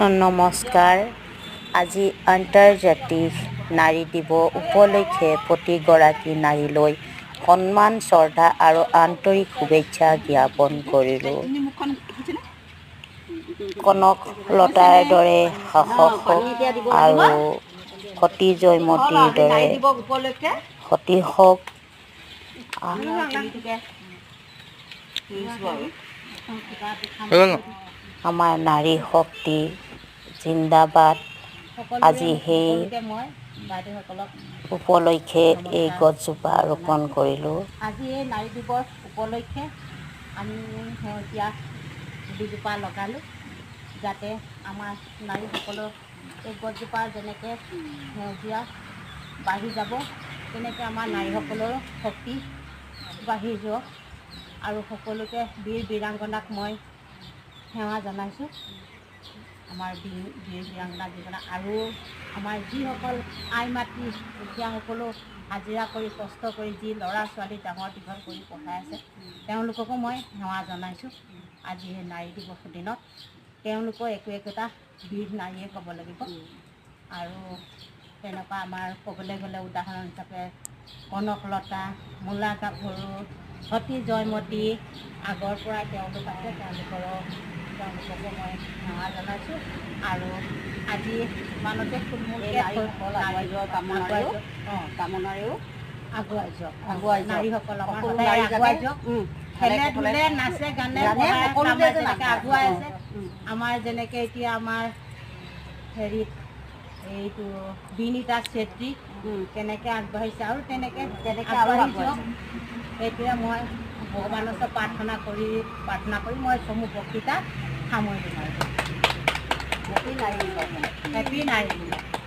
নমস্কাৰ। আজি আন্তৰ্জাতিক নাৰী দিৱস উপলক্ষে প্ৰতিগৰাকী নাৰীলৈ সন্মান, শ্ৰদ্ধা আৰু আন্তৰিক শুভেচ্ছা জ্ঞাপন কৰিলোঁ। কনকলতাৰ দৰে সাহস আৰু সতী জয়মতীৰ দৰে সতীহক আমাৰ নাৰী শক্তি জিন্দাবাদ। আজি সেই উপলক্ষে এই গছজোপা ৰোপণ কৰিলোঁ। আজি এই নাৰী দিৱস উপলক্ষে আমি সেউজীয়া দুজোপা লগালোঁ, যাতে আমাৰ নাৰীসকলৰ এই গছজোপা যেনেকৈ সেউজীয়া বাঢ়ি যাব, তেনেকৈ আমাৰ নাৰীসকলৰ শক্তি বাঢ়ি যাওক। আৰু সকলোকে বীৰ বীৰাংগনাক মই সেৱা জনাইছোঁ। আমাৰ বীৰ বীৰাংগনা যিবিলাক আৰু আমাৰ যিসকল আই মাতৃ দুখীয়াসকলো হাজিৰা কৰি কষ্ট কৰি যি ল'ৰা ছোৱালী ডাঙৰ দীঘল কৰি পঢ়াই আছে, তেওঁলোককো মই সেৱা জনাইছোঁ। আজি সেই নাৰী দিৱসৰ দিনত তেওঁলোকৰ একোটা বীৰ নাৰীয়ে ক'ব লাগিব। আৰু তেনেকুৱা আমাৰ ক'বলৈ গ'লে উদাহৰণ হিচাপে কনকলতা, মূলা গাভৰু, সতী জয়মতী আগৰ পৰাই তেওঁলোক আছে, তেওঁলোককো মই সেৱা জনাইছোঁ। আৰু আজি ইমানতে থুলমূলকৈ কামনাৰেও আগুৱাই যাওক, নাৰীসকল আমাৰ সদায় আগুৱাই যাওক, খেলে ধূলে নাচে গানে যেনেকৈ আগুৱাই আছে। আমাৰ যেনেকৈ এতিয়া আমাৰ হেৰিত এইটো বিনীতা চেত্ৰী কেনেকৈ আগবাঢ়িছে আৰু তেনেকৈ আগবাঢ়ি যাওক, সেইটোৱে মই ভগৱানৰ ওচৰত প্ৰাৰ্থনা কৰি মই চমু বক্তৃতা সামৰিলোঁ। হেপী নাৰী দিৱস।